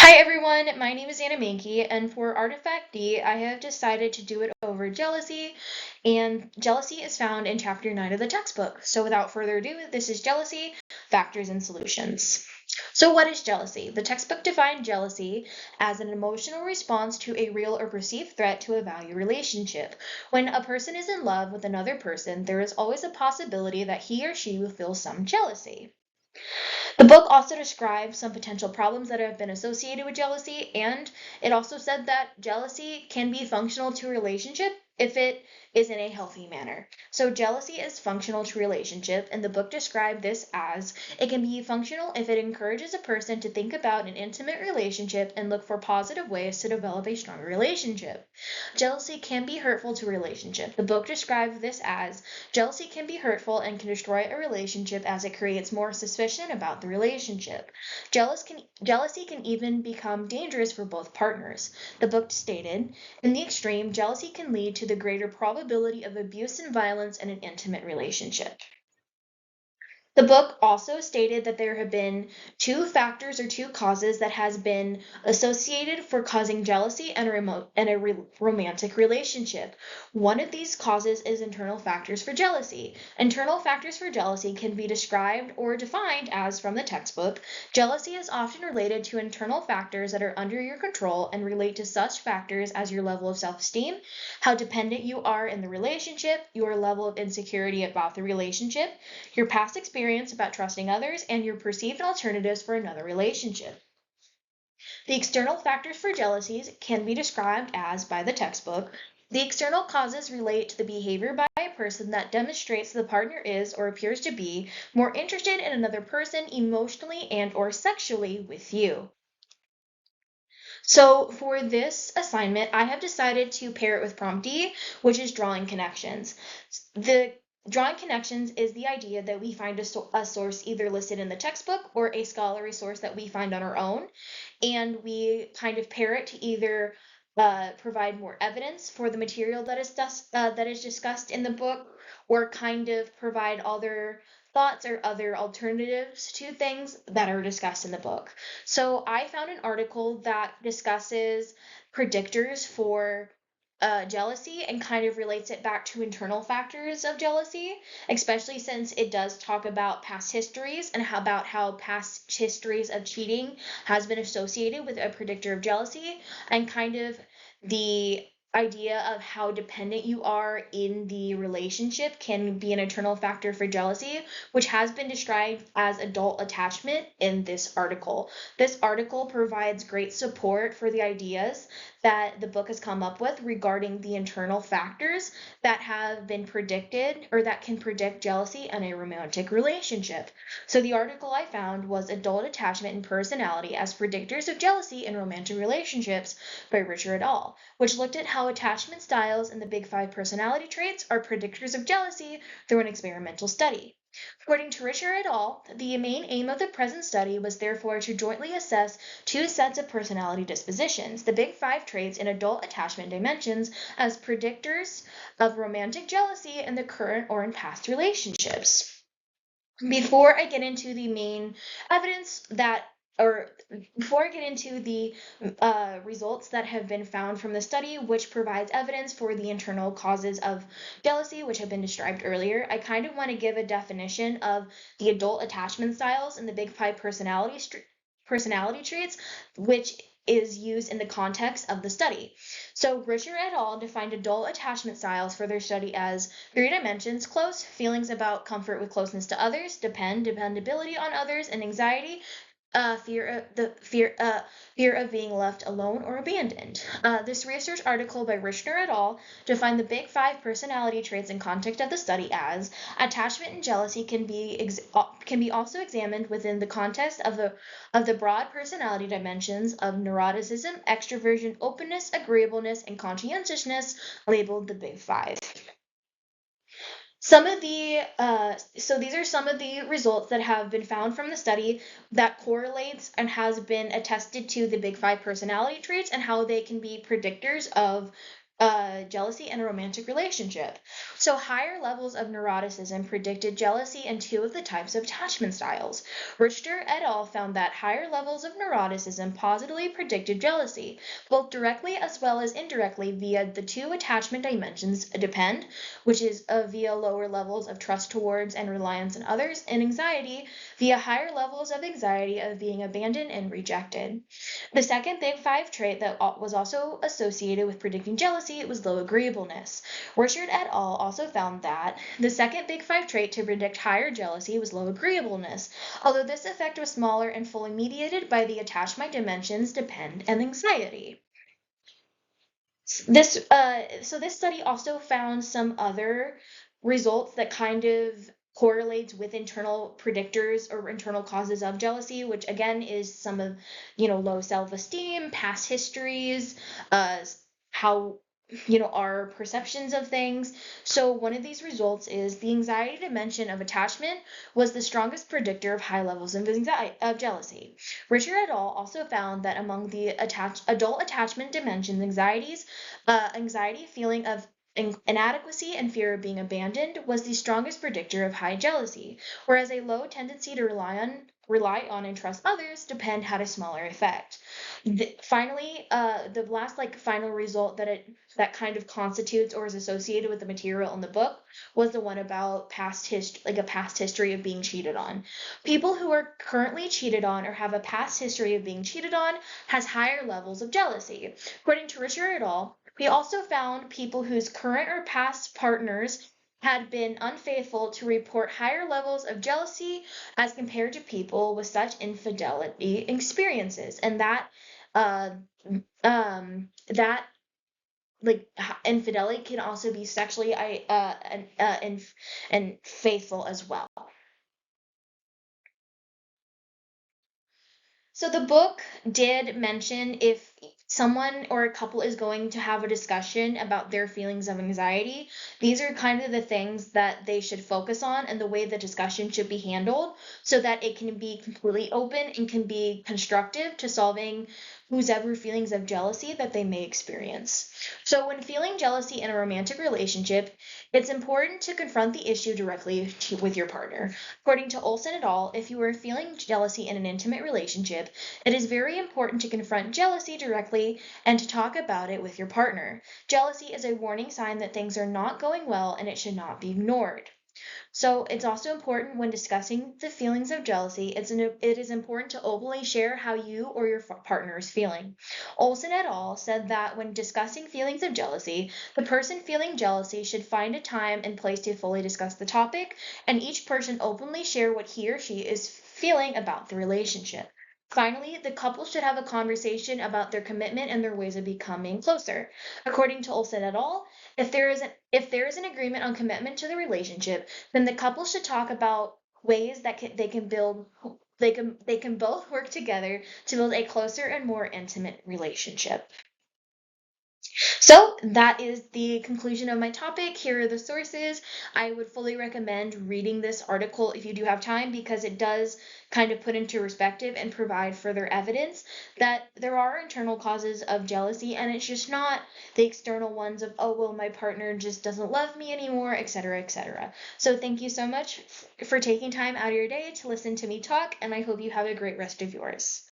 Hi everyone, my name is Anna Mankey, and for Artifact D, I have decided to do it over jealousy, and jealousy is found in Chapter 9 of the textbook. So without further ado, this is Jealousy, Factors and Solutions. So what is jealousy? The textbook defined jealousy as an emotional response to a real or perceived threat to a value relationship. When a person is in love with another person, there is always a possibility that he or she will feel some jealousy. The book also describes some potential problems that have been associated with jealousy, and it also said that jealousy can be functional to a relationship if it is in a healthy manner. So jealousy is functional to relationship, and the book described this as it can be functional if it encourages a person to think about an intimate relationship and look for positive ways to develop a stronger relationship. Jealousy can be hurtful to a relationship. The book described this as jealousy can be hurtful and can destroy a relationship as it creates more suspicion about the relationship. Jealousy can even become dangerous for both partners. The book stated, in the extreme, jealousy can lead to the greater probability of abuse and violence in an intimate relationship. The book also stated that there have been two factors or two causes that has been associated for causing jealousy in a romantic relationship. One of these causes is internal factors for jealousy. Internal factors for jealousy can be described or defined as from the textbook. Jealousy is often related to internal factors that are under your control and relate to such factors as your level of self-esteem, how dependent you are in the relationship, your level of insecurity about the relationship, your past experience about trusting others, and your perceived alternatives for another relationship. The external factors for jealousies can be described as, by the textbook, the external causes relate to the behavior by a person that demonstrates the partner is or appears to be more interested in another person emotionally and or sexually with you. So for this assignment, I have decided to pair it with prompt D, which is drawing connections. The drawing connections is the idea that we find a source either listed in the textbook or a scholarly source that we find on our own, and we kind of pair it to either provide more evidence for the material that is discussed in the book, or kind of provide other thoughts or other alternatives to things that are discussed in the book. So I found an article that discusses predictors for jealousy and kind of relates it back to internal factors of jealousy, especially since it does talk about past histories and about how past histories of cheating has been associated with a predictor of jealousy, and kind of the idea of how dependent you are in the relationship can be an internal factor for jealousy, which has been described as adult attachment in this article. This article provides great support for the ideas that the book has come up with regarding the internal factors that have been predicted or that can predict jealousy in a romantic relationship. So the article I found was Adult Attachment and Personality as Predictors of Jealousy in Romantic Relationships by Richard et al., which looked at how attachment styles and the Big Five personality traits are predictors of jealousy through an experimental study. According to Richard et al., the main aim of the present study was therefore to jointly assess two sets of personality dispositions, the Big Five traits in adult attachment dimensions, as predictors of romantic jealousy in the current or in past relationships. Before I get into the main evidence or before I get into the results that have been found from the study, which provides evidence for the internal causes of jealousy, which have been described earlier, I kind of want to give a definition of the adult attachment styles and the Big Five personality traits, which is used in the context of the study. So Richard et al. Defined adult attachment styles for their study as three dimensions: close, feelings about comfort with closeness to others, dependability on others, and anxiety, fear of being left alone or abandoned. This research article by Richner et al. Defined the Big Five personality traits in context of the study as attachment and jealousy can be also examined within the context of the broad personality dimensions of neuroticism, extroversion, openness, agreeableness, and conscientiousness, labeled the Big Five. So these are some of the results that have been found from the study that correlates and has been attested to the Big Five personality traits and how they can be predictors of jealousy in a romantic relationship. So, higher levels of neuroticism predicted jealousy in two of the types of attachment styles. Richter et al. Found that higher levels of neuroticism positively predicted jealousy, both directly as well as indirectly via the two attachment dimensions depend, which is via lower levels of trust towards and reliance on others, and anxiety via higher levels of anxiety of being abandoned and rejected. The second Big Five trait that was also associated with predicting jealousy was low agreeableness. Richard et al. Also found that the second Big Five trait to predict higher jealousy was low agreeableness, although this effect was smaller and fully mediated by the attachment dimensions depend and anxiety. So this study also found some other results that kind of correlates with internal predictors or internal causes of jealousy, which again is some of, low self-esteem, past histories, how, our perceptions of things. So one of these results is the anxiety dimension of attachment was the strongest predictor of high levels of jealousy. Richard et al. Also found that among the adult attachment dimensions, anxiety, feeling of inadequacy, and fear of being abandoned was the strongest predictor of high jealousy, whereas a low tendency to rely on and trust others depend had a smaller effect. Finally, the last final result that kind of constitutes or is associated with the material in the book was the one about a past history of being cheated on. People who are currently cheated on or have a past history of being cheated on has higher levels of jealousy. According to Richard et al., we also found people whose current or past partners had been unfaithful to report higher levels of jealousy as compared to people with such infidelity experiences, and uh, that infidelity can also be sexually and faithful as well. So the book did mention if someone or a couple is going to have a discussion about their feelings of anxiety, these are kind of the things that they should focus on and the way the discussion should be handled so that it can be completely open and can be constructive to solving whose ever feelings of jealousy that they may experience. So when feeling jealousy in a romantic relationship, it's important to confront the issue directly with your partner. According to Olson et al., if you are feeling jealousy in an intimate relationship, it is very important to confront jealousy directly and to talk about it with your partner. Jealousy is a warning sign that things are not going well and it should not be ignored. So it's also important when discussing the feelings of jealousy, it is important to openly share how you or your partner is feeling. Olson et al. Said that when discussing feelings of jealousy, the person feeling jealousy should find a time and place to fully discuss the topic, and each person openly share what he or she is feeling about the relationship. Finally, the couple should have a conversation about their commitment and their ways of becoming closer. According to Olson et al., if there is an agreement on commitment to the relationship, then the couple should talk about ways that they can both work together to build a closer and more intimate relationship. So that is the conclusion of my topic. Here are the sources. I would fully recommend reading this article if you do have time because it does kind of put into perspective and provide further evidence that there are internal causes of jealousy and it's just not the external ones of, oh, well, my partner just doesn't love me anymore, etc., etc. So thank you so much for taking time out of your day to listen to me talk, and I hope you have a great rest of yours.